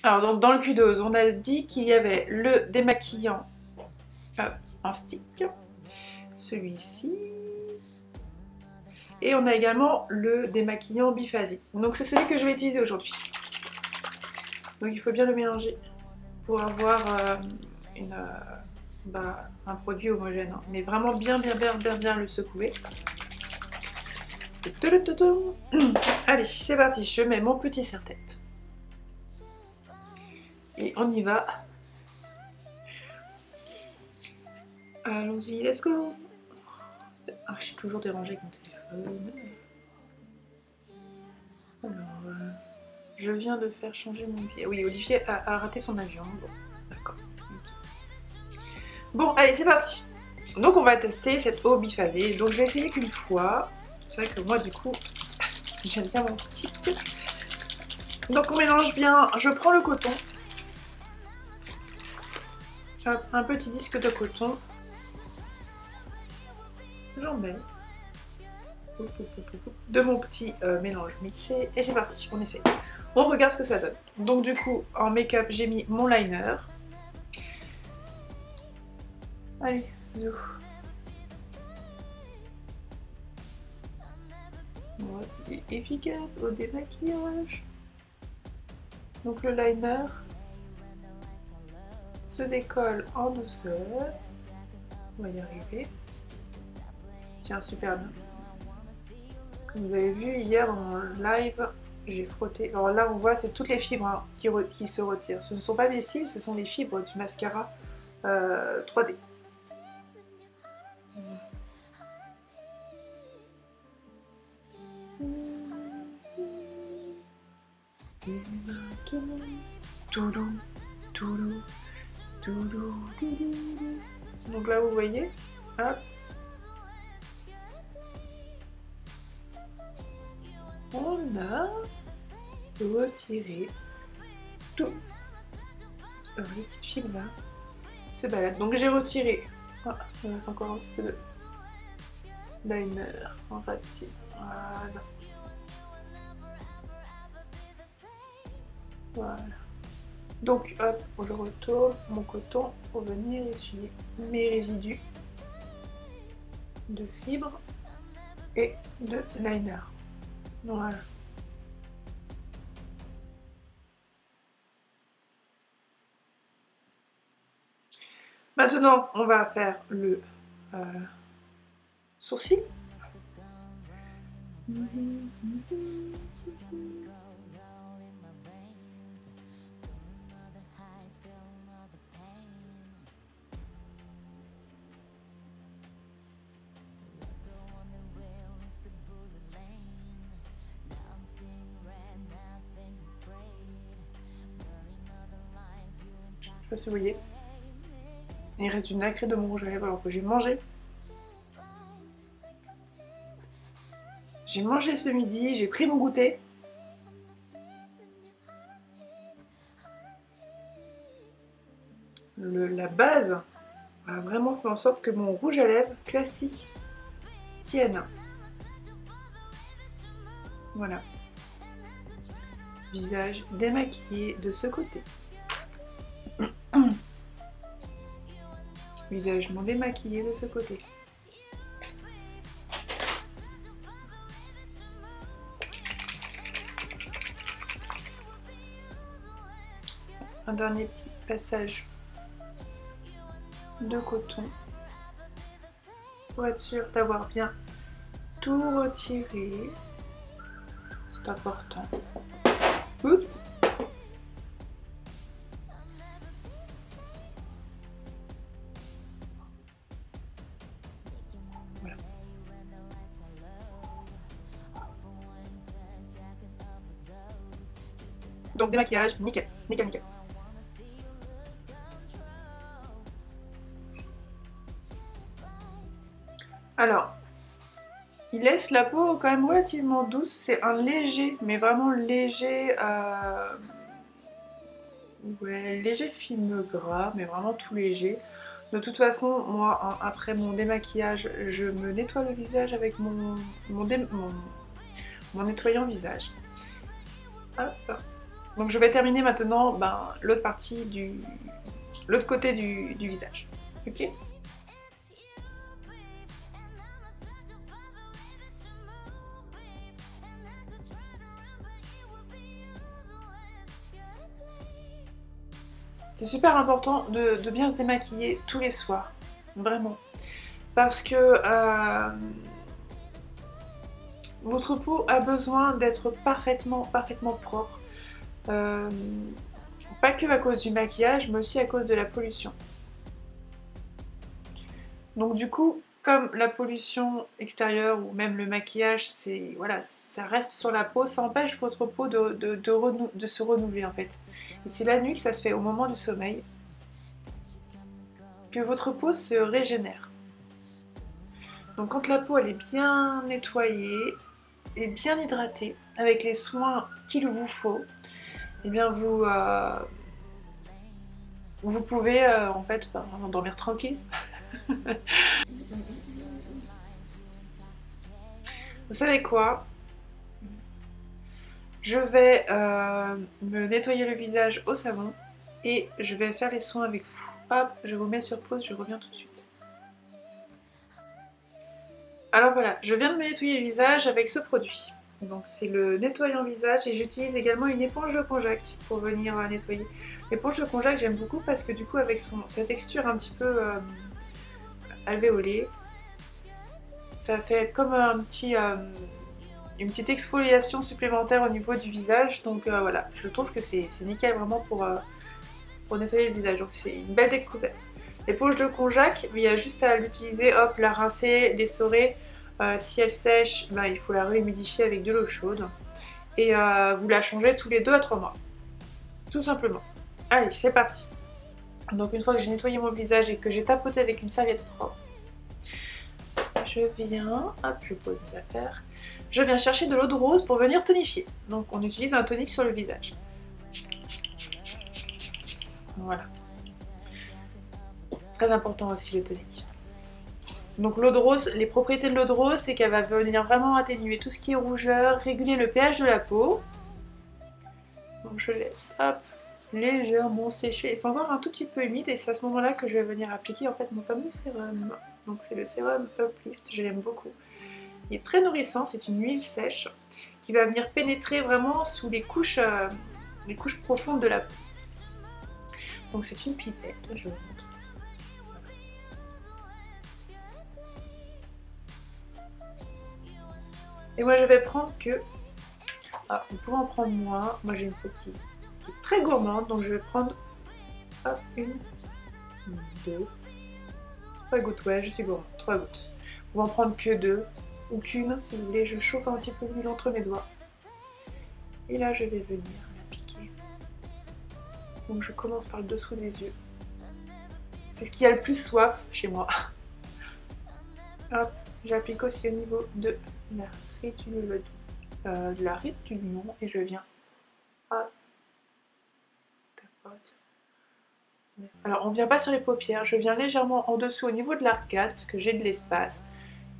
Alors donc dans le Q-Dose, on a dit qu'il y avait le démaquillant en stick, celui-ci, et on a également le démaquillant biphasique. Donc c'est celui que je vais utiliser aujourd'hui. Donc il faut bien le mélanger pour avoir un produit homogène, hein. Mais vraiment bien le secouer. Allez, c'est parti, je mets mon petit serre-tête. Et on y va. Allons-y, let's go. Ah, je suis toujours dérangée avec mon téléphone. Alors, je viens de faire changer mon billet. Oui, Olivier a raté son avion. Bon, d'accord. Bon, allez, c'est parti. Donc, on va tester cette eau biphasée. Donc, je vais essayer qu'une fois. C'est vrai que moi, du coup, j'aime bien mon stick. Donc, on mélange bien. Je prends le coton. Un petit disque de coton. J'en mets de mon petit mélange mixé et c'est parti, on essaye. On regarde ce que ça donne. Donc du coup, en make-up, j'ai mis mon liner. Allez, zou. Ouais, efficace au démaquillage. Donc le liner se décolle en douceur. On va y arriver. Tiens, super bien. Comme vous avez vu hier dans mon live, j'ai frotté. Alors là, on voit, c'est toutes les fibres hein, qui se retirent. Ce ne sont pas mes cils, ce sont les fibres du mascara 3D. Et maintenant, toulou, toulou, toulou, toulou. Donc là, vous voyez, hop. On a retiré tout. Alors, les petites fibres là se baladent. Donc j'ai retiré. Ah, il me reste encore un petit peu de liner en ras de cils. Voilà. Voilà. Donc hop, je retourne mon coton pour venir essuyer mes résidus de fibres et de liner. Voilà. Maintenant, on va faire le sourcil. Je sais pas si vous voyez. Il reste du nacré de mon rouge à lèvres alors que j'ai mangé. J'ai mangé ce midi, j'ai pris mon goûter. La base a vraiment fait en sorte que mon rouge à lèvres classique tienne. Voilà. Visage démaquillé de ce côté. Visage non démaquillé de ce côté. Un dernier petit passage de coton pour être sûr d'avoir bien tout retiré. C'est important. Oups! Voilà. Donc démaquillage, nickel, nickel, nickel. Alors, il laisse la peau quand même relativement douce, c'est un léger, mais vraiment léger, ouais, léger film gras, mais vraiment tout léger. De toute façon, moi, après mon démaquillage, je me nettoie le visage avec mon nettoyant visage. Hop. Donc je vais terminer maintenant l'autre partie l'autre côté du visage. Ok? C'est super important de bien se démaquiller tous les soirs, vraiment. Parce que votre peau a besoin d'être parfaitement propre. Pas que à cause du maquillage, mais aussi à cause de la pollution. Donc du coup, comme la pollution extérieure ou même le maquillage, voilà, ça reste sur la peau, ça empêche votre peau de se renouveler en fait. Et c'est la nuit que ça se fait, au moment du sommeil, que votre peau se régénère. Donc quand la peau elle est bien nettoyée et bien hydratée, avec les soins qu'il vous faut, eh bien vous pouvez en fait dormir tranquille. Vous savez quoi? Je vais me nettoyer le visage au savon et je vais faire les soins avec vous. Hop, je vous mets sur pause, je reviens tout de suite. Alors voilà, je viens de me nettoyer le visage avec ce produit. Donc c'est le nettoyant visage et j'utilise également une éponge de konjac pour venir nettoyer. L'éponge de konjac j'aime beaucoup parce que du coup avec sa texture un petit peu alvéolée, ça fait comme une petite exfoliation supplémentaire au niveau du visage. Donc voilà, je trouve que c'est nickel vraiment pour nettoyer le visage. Donc c'est une belle découverte. L'éponge de konjac, il y a juste à l'utiliser, hop, la rincer, l'essorer. Si elle sèche, il faut la réhumidifier avec de l'eau chaude. Et vous la changez tous les 2 à 3 mois. Tout simplement. Allez, c'est parti. Donc une fois que j'ai nettoyé mon visage et que j'ai tapoté avec une serviette propre, je viens, hop, je pose mes affaires. Je viens chercher de l'eau de rose pour venir tonifier. Donc on utilise un tonique sur le visage. Voilà. Très important aussi le tonique. Donc l'eau de rose, les propriétés de l'eau de rose, c'est qu'elle va venir vraiment atténuer tout ce qui est rougeur, réguler le pH de la peau. Donc je laisse, hop, légèrement sécher. C'est encore un tout petit peu humide et c'est à ce moment-là que je vais venir appliquer en fait mon fameux sérum. Donc c'est le sérum Uplift, je l'aime beaucoup. Il est très nourrissant, c'est une huile sèche qui va venir pénétrer vraiment sous les couches profondes de la peau. Donc c'est une pipette, je vous montre. Et moi je vais prendre que... Ah, vous pouvez en prendre moins, moi j'ai une peau qui est très gourmande, donc je vais prendre... Hop, 1, 2, 3 gouttes, ouais je suis gourmande, 3 gouttes. Vous pouvez en prendre que 2, ou qu'une si vous voulez, je chauffe un petit peu l'huile entre mes doigts. Et là je vais venir l'appliquer. Donc je commence par le dessous des yeux. C'est ce qui a le plus soif chez moi. Hop, j'applique aussi au niveau de la rétunion et je viens à tapote. Alors on vient pas sur les paupières, je viens légèrement en dessous au niveau de l'arcade parce que j'ai de l'espace.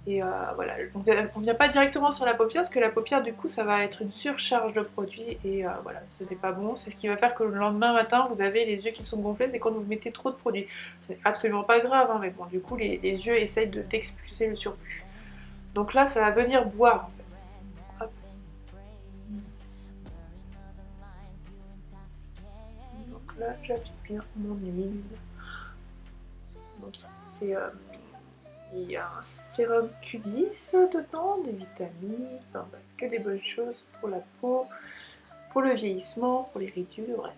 Et voilà, on vient pas directement sur la paupière parce que la paupière du coup ça va être une surcharge de produits et voilà, ce n'est pas bon. C'est ce qui va faire que le lendemain matin vous avez les yeux qui sont gonflés, c'est quand vous mettez trop de produits. C'est absolument pas grave, hein, mais bon du coup les yeux essayent d'expulser le surplus. Donc là ça va venir boire en fait. Hop. Donc là j'applique bien mon huile. Donc c'est... il y a un sérum Q10 dedans, des vitamines, enfin, que des bonnes choses pour la peau, pour le vieillissement, pour les ridules, bref.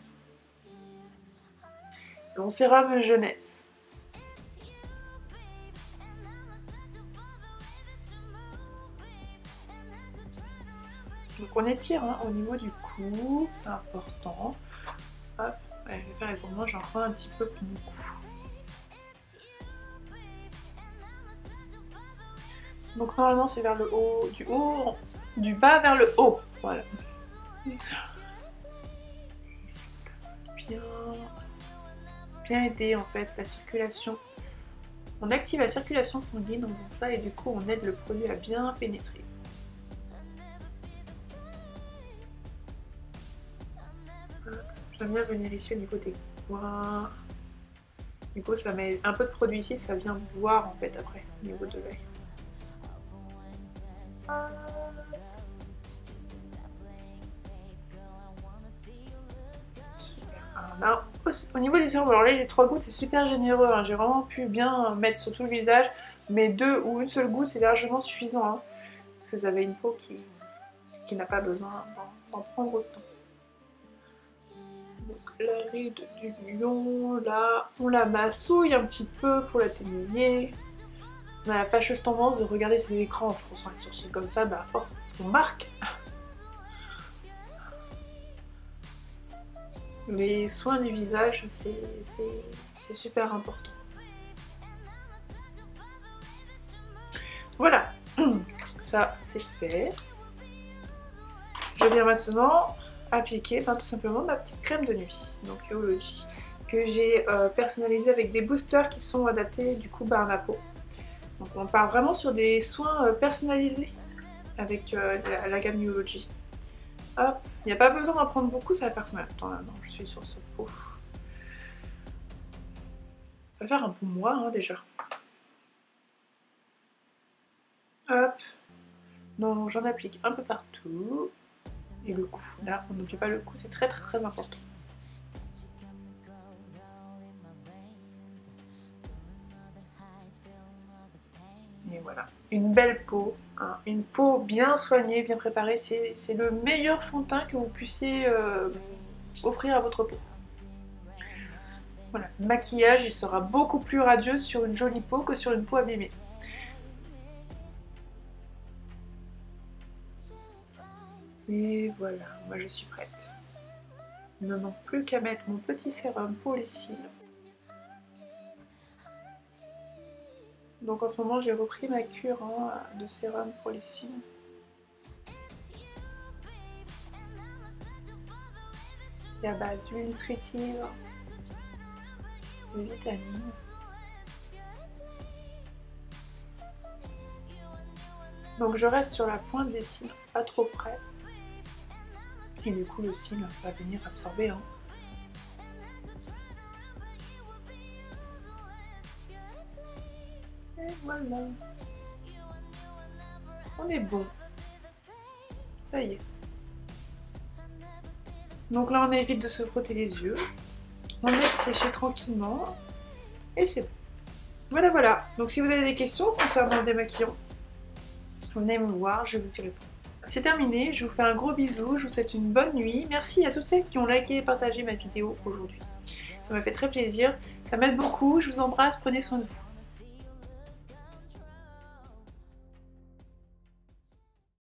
Mon sérum jeunesse. Donc on étire hein, au niveau du cou, c'est important. Hop, je vais faire pour moi, j'en prends un petit peu pour mon cou. Donc normalement c'est vers le haut, du bas vers le haut, voilà. Bien aider en fait la circulation. On active la circulation sanguine en faisant ça et du coup on aide le produit à bien pénétrer. J'aime bien venir ici au niveau des coins. Du coup, ça met un peu de produit ici, ça vient boire en fait après, au niveau de l'œil. Là, au niveau du sérum, alors là les 3 gouttes c'est super généreux, hein. J'ai vraiment pu bien mettre sur tout le visage, mais 2 ou une seule goutte c'est largement suffisant, hein, parce que vous avez une peau qui n'a pas besoin d'en prendre autant. Donc la ride du lion, là on la massouille un petit peu pour l'atténuer. On a la fâcheuse tendance de regarder ses écrans en fronçant les sourcils comme ça, bah à force on marque. Les soins du visage, c'est super important. Voilà, ça c'est fait. Je viens maintenant appliquer tout simplement ma petite crème de nuit, donc Yoology, que j'ai personnalisée avec des boosters qui sont adaptés du coup à ma peau. Donc on part vraiment sur des soins personnalisés avec la gamme Yoology. Hop, il n'y a pas besoin d'en prendre beaucoup, ça va faire combien de temps là? Non, je suis sur ce pot. Ça va faire un bon mois hein, déjà. Hop, donc j'en applique un peu partout. Et le cou, là on n'oublie pas le cou, c'est très important. Et voilà, une belle peau, hein, une peau bien soignée, bien préparée, c'est le meilleur fond de teint que vous puissiez offrir à votre peau. Voilà, le maquillage il sera beaucoup plus radieux sur une jolie peau que sur une peau abîmée. Et voilà, moi je suis prête. Il ne me manque plus qu'à mettre mon petit sérum pour les cils. Donc en ce moment j'ai repris ma cure de sérum pour les cils. Et à base d'huile nutritive, de vitamines. Donc je reste sur la pointe des cils, pas trop près. Et du coup le cil va venir absorber. Hein. Et voilà. On est bon. Ça y est. Donc là on évite de se frotter les yeux. On laisse sécher tranquillement. Et c'est bon. Voilà, voilà. Donc si vous avez des questions concernant le démaquillant, venez me voir, je vous y réponds. C'est terminé, je vous fais un gros bisou, je vous souhaite une bonne nuit. Merci à toutes celles qui ont liké et partagé ma vidéo aujourd'hui. Ça m'a fait très plaisir, ça m'aide beaucoup, je vous embrasse, prenez soin de vous.